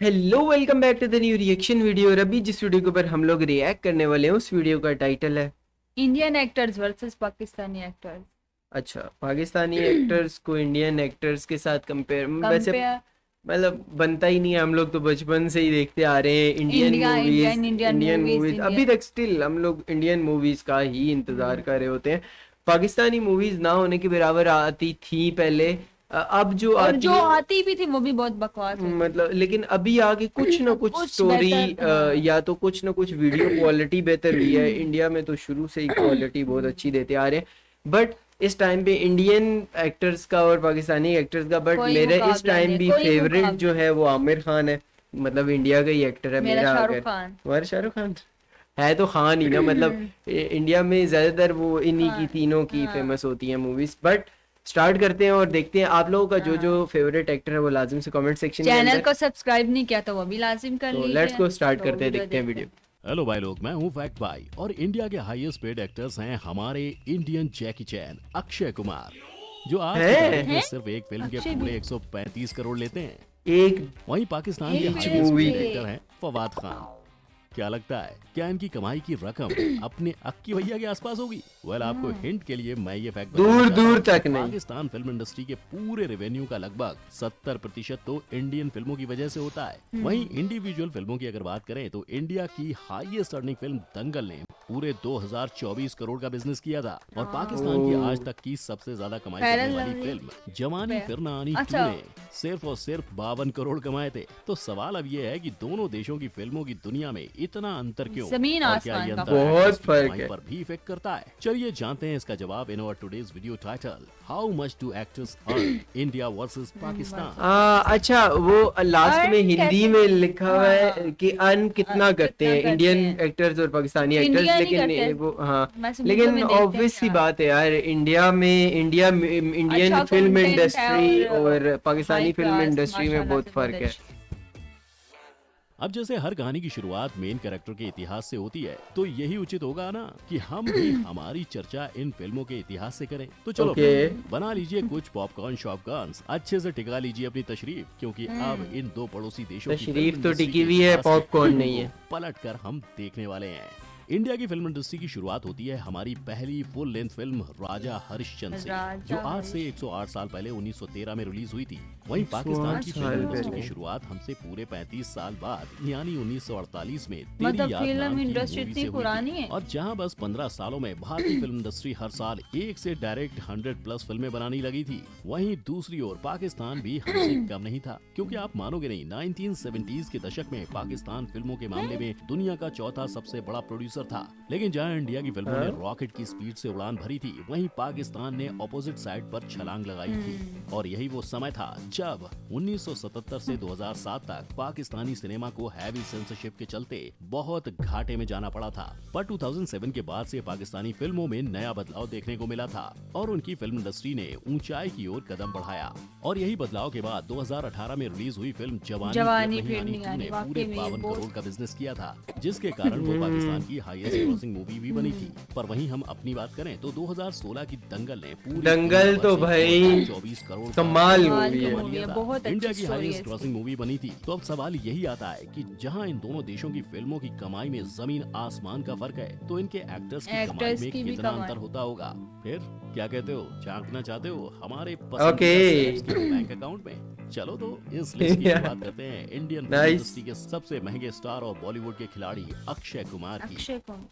Hello welcome back to the new reaction video. और अभी जिस वीडियो के ऊपर हम लोग रिएक्ट करने वाले हैं उस वीडियो का टाइटल है Indian actors versus Pakistani actors. अच्छा, पाकिस्तानी एक्टर्स को इंडियन एक्टर्स के साथ कंपेयर। वैसे कंपेयर मतलब बनता ही नहीं है, हम लोग तो बचपन से ही देखते आ रहे हैं Indian India movies. Indian Indian movies movies अभी इंडियन। तक स्टिल हम लोग इंडियन मूवीज का ही इंतजार कर रहे होते हैं। पाकिस्तानी मूवीज ना होने के बराबर आती थी पहले। अब जो और आती जो है आती भी थी वो भी बहुत बकवास होती थी। मतलब, लेकिन अभी आगे कुछ ना कुछ कुछ स्टोरी बेहतर, हाँ। या तो कुछ ना कुछ वीडियो क्वालिटी बेहतर हुई है। इंडिया में तो शुरू से ही क्वालिटी बहुत अच्छी देते आ रहे हैं, बट इस टाइम पे इंडियन एक्टर्स का और पाकिस्तानी एक्टर्स का, बट कोई मेरे इस मुकाबला टाइम नहीं, भी कोई फेवरेट जो मुकाबला नहीं। है वो आमिर खान है। मतलब इंडिया का ही एक्टर है मेरा मेरा। शाहरुख अगर खान। तुम्हारा शाहरुख खान है तो खान ही ना, मतलब इंडिया में ज्यादातर वो इन्हीं की खान, तीनों की हाँ फेमस होती हैं मूवीज। बट स्टार्ट करते हैं और देखते हैं आप लोगों का जो जो हाँ। फेवरेट एक्टर है वो लाजिम से कमेंट सेक्शन के चैनल अंदर। को सब्सक्राइब नहीं किया तो वो भी लाजिम कर तो लेट्स लीजिए। गो स्टार्ट तो करते हैं, वीडियो देखते हैं देखते वीडियो। हैं। हेलो भाई लोग, मैं हूं फैक्ट भाई और इंडिया के हाईएस्ट पेड एक्टर्स हैं हमारे इंडियन जैकी चैन अक्षय कुमार, जो आज की तारीख में है सिर्फ एक फिल्म के अक्षय पूरे भी 135 करोड़ लेते हैं। एक वहीं पाकिस्तान के एक हाईएस्ट फिल्म मूवी पेड पे एक्टर हैं फवाद खान। क्या लगता है, क्या इनकी कमाई की रकम अपने अक्की भैया के आसपास होगी? वेल, आपको हिंट के लिए मैं ये फैक्ट बताना दूर चाहता दूर हूं कि तक नहीं। पाकिस्तान फिल्म इंडस्ट्री के पूरे रेवेन्यू का लगभग 70% तो इंडियन फिल्मों की वजह से होता है। वहीं इंडिविजुअल फिल्मों की अगर बात करें तो इंडिया की हाईएस्ट अर्निंग फिल्म दंगल ने पूरे 2024 करोड़ का बिजनेस किया था और पाकिस्तान की आज तक की सबसे ज्यादा कमाई Fair करने and वाली Lovely। फिल्म जवानी फिर ना आनी अच्छा। 2 ने सिर्फ और सिर्फ 52 करोड़ कमाए थे। तो सवाल अब ये है कि दोनों देशों की फिल्मों की दुनिया में इतना अंतर क्यों, जमीन और क्या आसमान ये का अंतर बहुत एक्टर्स की फर्क कमाई है। पर भी इफेक्ट करता है? चलिए जानते हैं इसका जवाब in our today's video title, how much do actors earn India versus Pakistan. अच्छा, वो लास्ट में अर्न हिंदी कैसे? में लिखा हुआ हाँ, है कि अर्न कितना करते कितना हैं करते इंडियन हैं। एक्टर्स और पाकिस्तानी एक्टर्स, इंडिया नहीं लेकिन करते। वो हाँ। वैसे मुल्कों लेकिन में देखते ऑब्वियस हैं सी यार। बात है यार, इंडियन अच्छा फिल्म कंटेंट है इंडस्ट्री और और high Pakistani film class, industry में माशाल्लाह बहुत से बहुत फर्क है। अच्छी। अब जैसे हर कहानी की शुरुआत मेन कैरेक्टर के इतिहास से होती है, तो यही उचित होगा ना कि हम भी हमारी चर्चा इन फिल्मों के इतिहास से करें। तो चलो ओके। बना लीजिए कुछ पॉपकॉर्न शॉपकॉर्न, अच्छे से टिका लीजिए अपनी तशरीफ, क्योंकि अब इन दो पड़ोसी देशों की तशरीफ फिल्म तो इंडस्ट्री टिकी के हुई है, इतिहास के पॉपकॉर्न पन्नों नहीं है। को पलट कर हम देखने वाले हैं। इंडिया की फिल्म इंडस्ट्री की शुरुआत होती है हमारी पहली फुल लेंथ फिल्म राजा हरिश्चंद्र से, जो आज से 108 साल पहले 1913 में रिलीज हुई थी। वहीं 108 पाकिस्तान की फिल्म साल इंडस्ट्री पहले। की शुरुआत हमसे पूरे 35 साल बाद यानी 1948 में तेरी मतलब याद फिल्म नाम की इंडस्ट्री मूवी इतनी से हुई पुरानी थी। है। और जहां बस 15 सालों में भारतीय फिल्म इंडस्ट्री हर साल एक से डायरेक्ट 100+ फिल्में बनाने लगी थी, वहीं दूसरी ओर पाकिस्तान भी हमसे कम नहीं था। क्योंकि आप मानोगे नहीं, 1970s के दशक में पाकिस्तान फिल्मों के मामले में दुनिया का चौथा सबसे बड़ा प्रोड्यूसर था। लेकिन जहां इंडिया की फिल्मों ने रॉकेट की स्पीड से उड़ान भरी थी, वहीं पाकिस्तान ने ऑपोजिट साइड पर छलांग लगाई थी। और यही वो समय था जब 1977 से 2007 तक पाकिस्तानी सिनेमा को हैवी सेंसरशिप के चलते बहुत घाटे में जाना पड़ा था। पर 2007 के बाद से पाकिस्तानी फिल्मों में नया बदलाव देखने को मिला था और उनकी फिल्म इंडस्ट्री ने ऊंचाई की ओर कदम बढ़ाया। और यही बदलाव के बाद 2018 में रिलीज हुई फिल्म जवानी फिर नहीं आनी 2 ने वाकई पूरे में 52 बहुत- करोड़ का बिजनेस किया था, जिसके कारण वो पाकिस्तान की हाईएस्ट ग्रॉसिंग मूवी भी बनी थी। पर वहीं हम अपनी बात करें तो 2016 की दंगल ने पूरी दंगल दुनिया तो भर से भाई 24 करोड़ कमाल का मूवी है। कमा लिया था। बहुत अच्छी इंडिया की स्टोरी है हाईएस्ट इसकी। ग्रॉसिंग मूवी बनी थी। तो अब सवाल यही आता है कि जहां इन दोनों देशों की फिल्मों की कमाई में जमीन आसमान का फर्क है, तो इनके एक्टर्स की कमाई एक्टर्स में की भी कितना कमाई। अंतर होता होगा? फिर क्या कहते हो, झांकना चाहते हो हमारे Okay. पसंदीदा के बैंक अकाउंट में? चलो तो इस लिस्ट की शुरुआत करते हैं इंडियन फिल्म Nice. इंडस्ट्री के सबसे महंगे स्टार और बॉलीवुड के खिलाड़ी अक्षय कुमार की। अक्षय कुमार।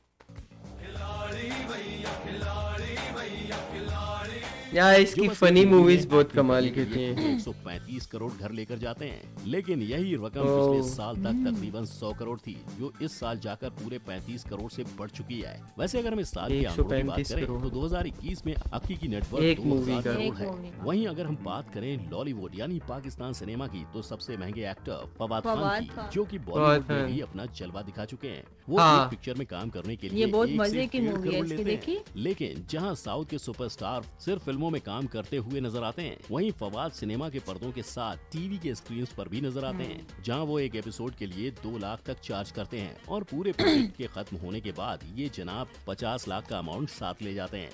यार जो इसकी बस फनी एक मूवी मूवीज में बहुत एक्टिंग कमाल करने की के थी। लिए पूरे 135 करोड़ घर लेकर जाते हैं, लेकिन यही रकम ओह। पिछले साल तक तकरीबन 100 करोड़ थी, जो इस साल जाकर पूरे 35 करोड़ से बढ़ चुकी है। वैसे अगर हम इस साल के आंकड़ों की बात 135 करें करोड़। तो 2021 में अक्की की नेटवर्क एक मूवी 2000 का। करोड़ एक है। मूवी का। वहीं अगर हम बात करें लॉलीवुड यानी पाकिस्तान सिनेमा की, तो सबसे महंगे एक्टर फवाद खान फवाद की, खान। जो कि फवाद बॉलीवुड में खान। भी अपना जलवा दिखा चुके हैं। वो हाँ। एक पिक्चर में काम करने के लिए ये बहुत 1 से मजे की 1.5 मूवी है करोड़ इसकी, लेते हैं। देखी? लेकिन जहां साउथ के सुपरस्टार सिर्फ फिल्मों में काम करते हुए नजर आते हैं, वहीं फवाद सिनेमा के पर्दों के साथ टीवी के स्क्रीन पर भी नजर आते हैं, जहां वो एक एपिसोड के लिए 2 लाख तक चार्ज करते हैं और पूरे प्रोजेक्ट के खत्म होने के बाद ये जनाब 50 लाख का अमाउंट साथ ले जाते हैं।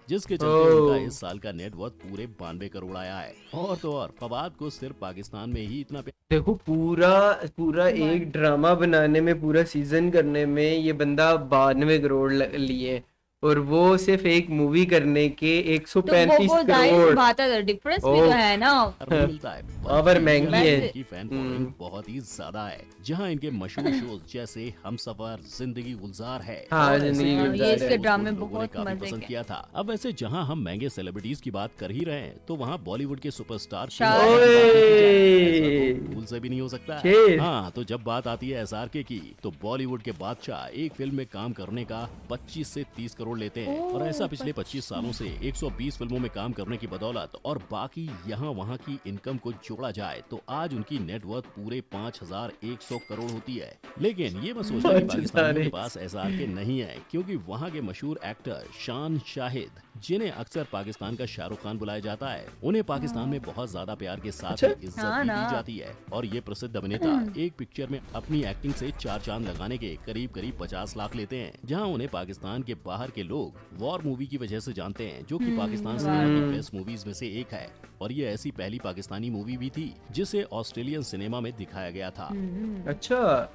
जिसके चलते ओह। उनका इस साल का नेटवर्थ पूरे 92 करोड़ आया है। और तो और फवाद को सिर्फ पाकिस्तान में ही इतना देखो पूरा पूरा एक ड्रामा बनाने में, पूरा सीजन करने में ये बंदा 92 करोड़ लिए, और वो सिर्फ एक मूवी करने के तो 135 वो जाहिर सी करोड़। बात है, डिफरेंस भी तो ओह। है ना। नहीं मिलता है। वहाँ पर महंगी है। इनकी फैन फॉलोइंग बहुत ही ज्यादा है, जहां इनके मशहूर शोज जैसे हमसफर, जिंदगी गुलजार है हाँ, और जिंदगी ऐसे गुलजार कई है। shows इसके को ड्रामे लोगों ने बहुत काफी मजे पसंद के। किया था। अब वैसे जहां हम महंगे सेलिब्रिटीज की बात कर ही रहे हैं, तो वहां बॉलीवुड के सुपरस्टार की शाहरुख। बात की जाए, ओए। ऐसा तो भूल से भी नहीं हो सकता है। शेर। हाँ, तो जब बात आती है SRK की, तो बॉलीवुड के बादशाह एक फिल्म में काम करने का 25 से 30 करोड़ लेते हैं, और ऐसा पिछले 25 सालों से 120 फिल्मों में काम करने की बदौलत और बाकी यहाँ वहाँ की इनकम को जोड़ा जाए तो आज उनकी नेटवर्थ पूरे 5100 करोड़ होती है। लेकिन ये मत सोचना कि पाकिस्तानियों के पास SRK नहीं है, क्योंकि वहाँ के मशहूर एक्टर शान शाहिद, जिन्हें अक्सर पाकिस्तान का शाहरुख खान बुलाया जाता है, उन्हें पाकिस्तान में बहुत ज्यादा प्यार के साथ ही इज्जत हाँ भी ना। दी जाती है। और ये प्रसिद्ध अभिनेता एक पिक्चर में अपनी एक्टिंग से 4 चांद लगाने के करीब 50 लाख लेते हैं, जहां उन्हें पाकिस्तान के बाहर के लोग वॉर मूवी की वजह से जानते हैं, जो कि पाकिस्तान सिनेमा की बेस्ट मूवीज में से एक है। और ये ऐसी पहली पाकिस्तानी मूवी भी थी जिसे ऑस्ट्रेलियन सिनेमा में दिखाया गया था। अच्छा,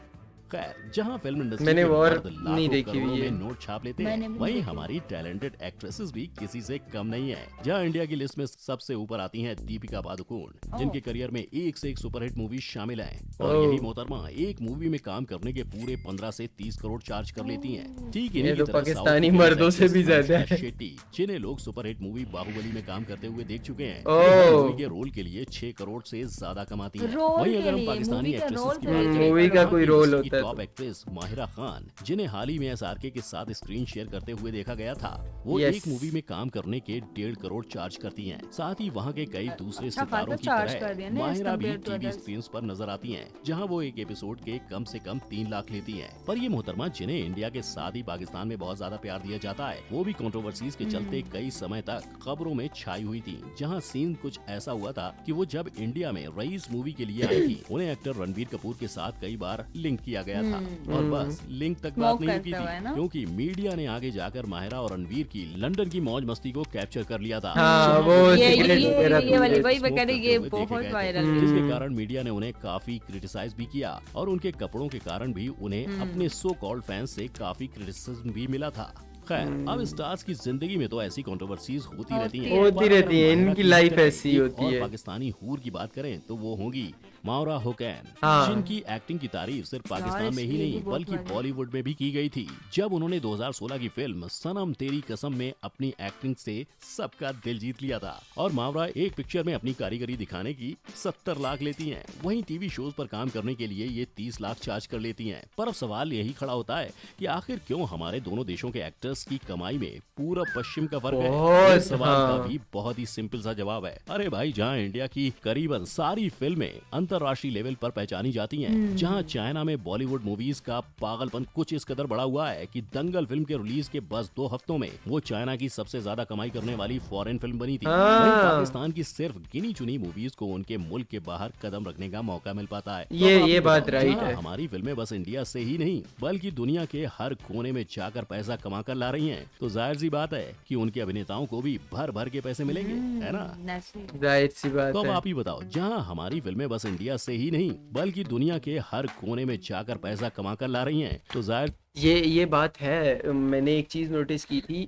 खैर, जहां फिल्म इंडस्ट्री मैंने के वॉर मर्द लाखों नहीं देखी करोड़ों हुई है। में नोट छाप लेते मैंने हैं, भी वहीं नहीं देखी। हमारी टैलेंटेड एक्ट्रेसेस भी किसी से कम नहीं है। जहां इंडिया की लिस्ट में सबसे ऊपर आती हैं दीपिका पादुकोण, जिनके करियर में एक से एक सुपरहिट मूवी शामिल हैं, और ओह। यही मोहतरमा एक मूवी में काम करने के पूरे 15 से 30 करोड़ चार्ज कर लेती हैं। ठीक ये इन्हीं तो की तरह पाकिस्तानी साउथ की मर्दों से एक्ट्रेस भी ज्यादा अनुष्का है। शेट्टी, जिन्हें लोग सुपरहिट मूवी बाहुबली में काम करते हुए देख चुके हैं, ओह। मूवी के रोल के लिए 6 करोड़ से ज्यादा कमाती है। रोल वहीं के अगर हम लिए, पाकिस्तानी मूवी का एक्ट्रेसेस रोल की के बात लिए करें, मूवी का तो कोई रोल इसकी होता है टॉप तो। एक्ट्रेस माहिरा खान, जिन्हें हाल ही में SRK के साथ स्क्रीन शेयर करते हुए देखा गया था, वो Yes. एक मूवी में काम करने के 1.5 करोड़ चार्ज करती हैं। साथ ही वहाँ के कई दूसरे अच्छा सितारों खासा की चार्ज तरह कर दिया ना माहिरा भी compared to TV others. Screen पर नजर आती हैं, जहाँ वो एक एपिसोड के कम से कम 3 लाख लेती हैं। पर ये मोहतरमा, जिन्हें इंडिया के साथ ही पाकिस्तान में बहुत ज्यादा प्यार दिया जाता है, वो भी कंट्रोवर्सीज के चलते कई समय तक खबरों में छाई हुई थी। जहाँ सीन कुछ ऐसा हुआ था कि वो जब इंडिया में रईस मूवी के लिए आई थी, उन्हें एक्टर रणबीर कपूर के साथ कई बार लिंक किया गया था, और बस लिंक तक बात Smoke नहीं रुकी करते हुए थी, ना? क्योंकि मीडिया ने आगे जाकर माहिरा और रणवीर की लंदन की मौज मस्ती को कैप्चर कर लिया था। हाँ, जहाँ वो ये सिगरेट ये वगैरह ये वाली पीते, वही मैं smoke कह रही, करते ये हुए देखे बहुत गए थे, वायरल। जिसके कारण मीडिया ने उन्हें काफी क्रिटिसाइज भी किया, और उनके कपड़ों के कारण भी उन्हें अपने सो कॉल्ड फैंस से काफी क्रिटिसिज्म भी मिला था। खैर, अब स्टार्स की जिंदगी में तो ऐसी कंट्रोवर्सीज होती रहती हैं। होती पर अगर रहती हैं, माहिरा इनकी की लाइफ तरह ऐसी एक होती और है। पाकिस्तानी हूर की बात करें तो वो होगी मावरा हुसैन, हाँ। जिनकी एक्टिंग की तारीफ सिर्फ पाकिस्तान में ही ये भी नहीं बहुत बल्कि वायरल। बॉलीवुड में भी की गई थी, जब उन्होंने 2016 की फिल्म सनम तेरी कसम में अपनी एक्टिंग से सबका दिल जीत लिया था। और मावरा एक पिक्चर में अपनी कारीगरी दिखाने की 70 लाख लेती हैं। वहीं टीवी शोज पर काम करने के लिए ये 30 लाख चार्ज कर लेती हैं। पर अब सवाल यही खड़ा होता है कि आखिर क्यों हमारे दोनों देशों के एक्टर्स की कमाई में पूरब पश्चिम का फर्क है? बहुत, इस सवाल का हाँ। भी बहुत ही सिंपल सा जवाब है। अरे भाई, जहाँ इंडिया की करीबन सारी फिल्में अंतर्राष्ट्रीय लेवल पर पहचानी जाती हैं, जहाँ चाइना में बॉलीवुड मूवीज का पागलपन कुछ इस कदर बढ़ा हुआ है कि दंगल फिल्म के रिलीज के बस 2 हफ्तों में वो चाइना की सबसे ज्यादा कमाई करने वाली फॉरेन फिल्म बनी थी। हाँ। वहीं पाकिस्तान की सिर्फ गिनी चुनी मूवीज को उनके मुल्क के बाहर कदम रखने का मौका मिल पाता है। ये- अब आप ये ही बात बताओ, राइट जहाँ है। हमारी फिल्में बस इंडिया से ही नहीं बल्कि दुनिया के हर कोने में जाकर पैसा कमा कर ला रही हैं, तो जाहिर सी बात है कि उनके अभिनेताओं को भी भर भर के पैसे मिलेंगे, है ना? Naturally. जाहिर सी बात तो अब है। आप ही बताओ, जहां हमारी फिल्में बस इंडिया से ही नहीं बल्कि दुनिया के हर कोने में जाकर पैसा कमा कर ला रही हैं, तो जाहिर ये बात है। मैंने एक चीज नोटिस की थी,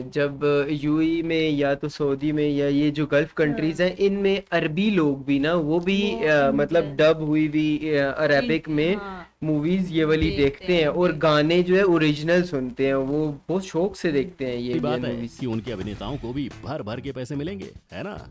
जब यूएई में या तो सऊदी में या ये जो गल्फ कंट्रीज हैं, इनमें अरबी लोग भी ना, वो भी मतलब डब हुई भी अरबिक में हाँ। मूवीज ये वाली देखते हैं, और गाने जो है ओरिजिनल सुनते हैं, वो बहुत शौक से देखते हैं ये की बात है मूवीज। कि उनके अभिनेताओं को भी भर भर के पैसे मिलेंगे, है ना?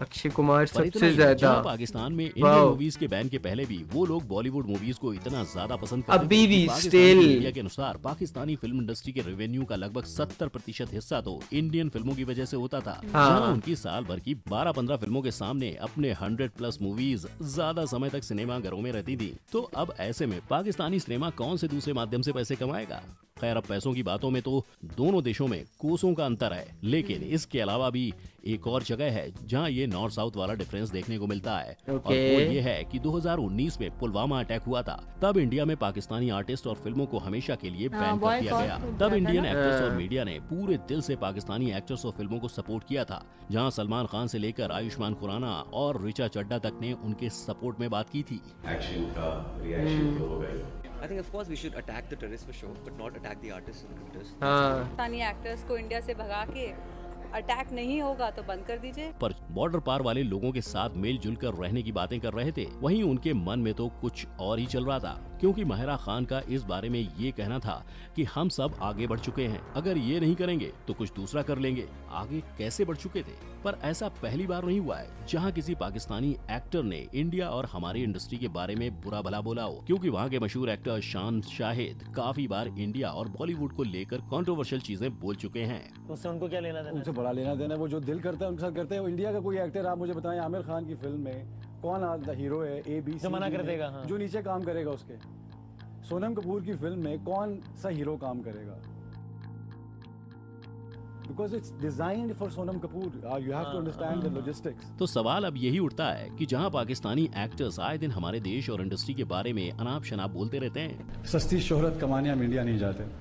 अक्षय कुमार पर इतना सबसे ही, ज्यादा। जहाँ पाकिस्तान में इंडियन वाओ। मूवीज के बैन के पहले भी वो लोग बॉलीवुड मूवीज को इतना ज्यादा पसंद करते अभी थे भी कि पाकिस्तान still। की मीडिया के अनुसार पाकिस्तानी फिल्म इंडस्ट्री के रेवेन्यू का लगभग 70% हिस्सा तो इंडियन फिल्मों की वजह से होता था। हाँ। जहाँ उनकी साल भर की 12-15 फिल्मों के सामने अपने 100+ मूवीज ज्यादा समय तक सिनेमा घरों में रहती थी। तो अब ऐसे में पाकिस्तानी सिनेमा कौन से दूसरे माध्यम से पैसे कमाएगा? खैर अब पैसों की बातों में तो दोनों देशों में कोसों का अंतर है, लेकिन इसके अलावा भी एक और जगह है जहां ये नॉर्थ साउथ वाला डिफरेंस देखने को मिलता है। और वो ये है कि 2019 में पुलवामा अटैक हुआ था, तब इंडिया में पाकिस्तानी आर्टिस्ट और फिल्मों को हमेशा के लिए बैन कर दिया गया। तब इंडियन एक्टर्स और मीडिया ने पूरे दिल से पाकिस्तानी एक्टर्स और फिल्मों को सपोर्ट किया था, जहां सलमान खान से लेकर आयुष्मान खुराना और ऋचा चड्ढा तक ने उनके सपोर्ट में बात की थी। एक्शन का रिएक्शन तो होगा ही। I think of course we should attack the terrorists for sure, but not attack the artists and actors. हाँ पाकिस्तानी एक्टर्स को इंडिया से भगा के अटैक नहीं होगा तो बंद कर दीजिए। पर बॉर्डर पार वाले लोगों के साथ मिलजुल कर रहने की बातें कर रहे थे, वहीं उनके मन में तो कुछ और ही चल रहा था, क्योंकि माहिरा खान का इस बारे में ये कहना था कि हम सब आगे बढ़ चुके हैं, अगर ये नहीं करेंगे तो कुछ दूसरा कर लेंगे। आगे कैसे बढ़ चुके थे? पर ऐसा पहली बार नहीं हुआ है जहां किसी पाकिस्तानी एक्टर ने इंडिया और हमारी इंडस्ट्री के बारे में बुरा भला बोला हो, क्योंकि वहां के मशहूर एक्टर शान शाहिद काफी बार इंडिया और बॉलीवुड को लेकर कंट्रोवर्शियल चीजें बोल चुके हैं। उससे उनको क्या लेना देना? उनसे बड़ा लेना देना, वो जो दिल करता है उनके साथ करते हैं। इंडिया का कोई एक्टर आप मुझे बताएं, आमिर खान की फिल्म में कौन हीरो है? ए बी जो मना कर देगा, हाँ। जो नीचे काम करेगा उसके। सोनम कपूर की फिल्म में कौन सा हीरो काम करेगा? Because it's designed for Sonam Kapoor. You have to understand the logistics. तो सवाल अब यही उठता है कि जहां पाकिस्तानी एक्टर्स आए दिन हमारे देश और इंडस्ट्री के बारे में अनाप शनाप बोलते रहते हैं, सस्ती शोहरत कमाने हम इंडिया नहीं जाते।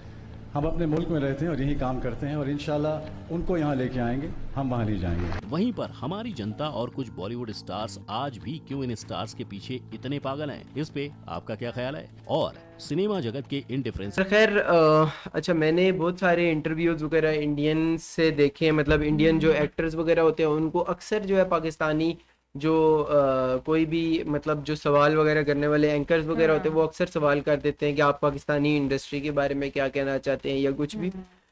हम अपने मुल्क में रहते हैं और यही काम करते हैं, और इंशाल्लाह उनको यहाँ लेके आएंगे, हम वहाँ नहीं जाएंगे। वहीं पर हमारी जनता और कुछ बॉलीवुड स्टार्स आज भी क्यों इन स्टार्स के पीछे इतने पागल हैं, इस पे आपका क्या ख्याल है? और सिनेमा जगत के इन डिफरेंस। खैर अच्छा, मैंने बहुत सारे इंटरव्यूज वगैरह इंडियन से देखे, मतलब इंडियन जो एक्टर्स वगैरह होते हैं उनको अक्सर जो है पाकिस्तानी जो कोई भी मतलब जो सवाल वगैरह करने वाले एंकर्स वगैरह होते हैं वो अक्सर सवाल कर देते हैं कि आप पाकिस्तानी इंडस्ट्री के बारे में क्या कहना चाहते हैं या कुछ भी।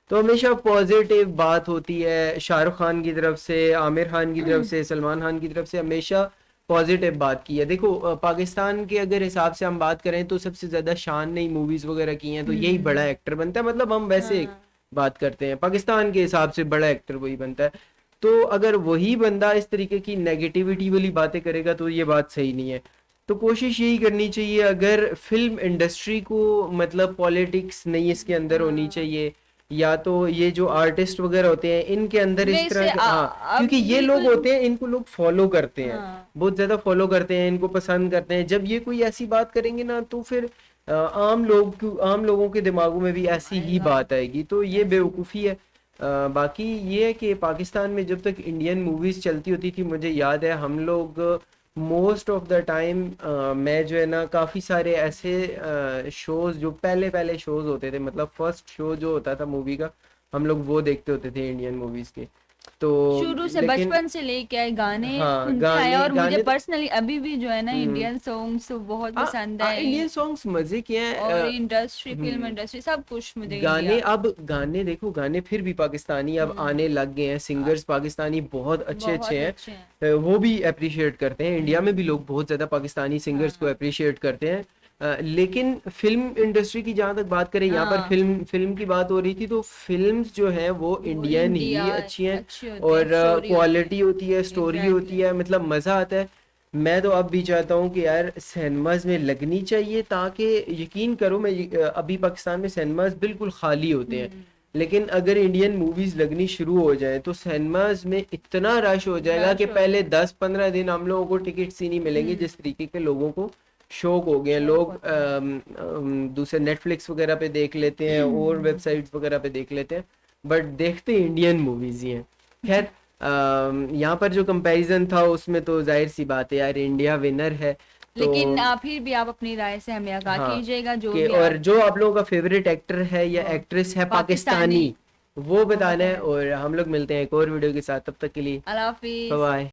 तो हमेशा पॉजिटिव बात होती है, शाहरुख खान की तरफ से, आमिर खान की तरफ से, सलमान खान की तरफ से हमेशा पॉजिटिव बात की है। देखो पाकिस्तान के अगर हिसाब से हम बात करें तो सबसे ज्यादा शान ने मूवीज वगैरह की हैं, तो यही बड़ा एक्टर बनता है। मतलब हम वैसे बात करते हैं, पाकिस्तान के हिसाब से बड़ा एक्टर वही बनता है। तो अगर वही बंदा इस तरीके की नेगेटिविटी वाली बातें करेगा तो ये बात सही नहीं है। तो कोशिश यही करनी चाहिए, अगर फिल्म इंडस्ट्री को मतलब पॉलिटिक्स नहीं इसके अंदर होनी चाहिए, या तो ये जो आर्टिस्ट वगैरह होते हैं इनके अंदर इस तरह के, हाँ, क्योंकि ये लोग होते हैं इनको लोग फॉलो करते हैं, बहुत ज्यादा फॉलो करते हैं, इनको पसंद करते हैं। जब ये कोई ऐसी बात करेंगे ना तो फिर आम लोगों के दिमागों में भी ऐसी ही बात आएगी, तो ये बेवकूफ़ी है। बाकी ये है कि पाकिस्तान में जब तक इंडियन मूवीज चलती होती थी, मुझे याद है हम लोग मोस्ट ऑफ द टाइम मैं जो है ना काफ़ी सारे ऐसे शोज जो पहले शोज होते थे, मतलब फर्स्ट शो जो होता था मूवी का, हम लोग वो देखते होते थे इंडियन मूवीज के। तो शुरू से बचपन से लेके आए गाने हाँ, सुनते आए, गाने और मुझे तो- पर्सनली अभी भी जो है ना इंडियन सॉन्ग्स बहुत पसंद है। इंडियन सॉन्ग्स मजे के हैं, और इंडस्ट्री, फिल्म इंडस्ट्री, सब कुछ मुझे गाने अब गाने देखो, गाने फिर भी पाकिस्तानी अब आने लग गए हैं, सिंगर्स पाकिस्तानी बहुत अच्छे हैं, वो भी अप्रिशिएट करते हैं। इंडिया में भी लोग बहुत ज्यादा पाकिस्तानी सिंगर्स को अप्रिशिएट करते हैं। लेकिन फिल्म इंडस्ट्री की जहाँ तक बात करें, यहाँ पर फिल्म की बात हो रही थी, तो फिल्म्स जो हैं वो इंडियन ही अच्छी हैं, और क्वालिटी होती है, स्टोरी होती है, मतलब मज़ा आता है। मैं तो अब भी चाहता हूँ कि यार सिनेमाज में लगनी चाहिए, ताकि यकीन करो मैं अभी पाकिस्तान में सिनेमाज बिल्कुल खाली होते हैं, लेकिन अगर इंडियन मूवीज लगनी शुरू हो जाए तो सिनेमाज में इतना रश हो जाएगा कि पहले 10-15 दिन हम लोगों को टिकट्स ही नहीं मिलेंगे। जिस तरीके के लोगों को शौक हो गए, लोग दूसरे नेटफ्लिक्स वगैरह पे देख लेते हैं और वेबसाइट्स वगैरह पे देख लेते हैं, बट देखते इंडियन मूवीज ही हैं। खैर यहाँ पर जो कंपैरिजन था उसमें तो जाहिर सी बात है यार इंडिया विनर है। लेकिन फिर भी आप अपनी राय से हमें आगाह कीजिएगा, जो भी और जो आप लोगों का फेवरेट एक्टर है या एक्ट्रेस है पाकिस्तानी, वो बताना है। और हम लोग मिलते हैं एक और वीडियो के साथ, तब तक के लिए अल्लाह हाफिज, बाय।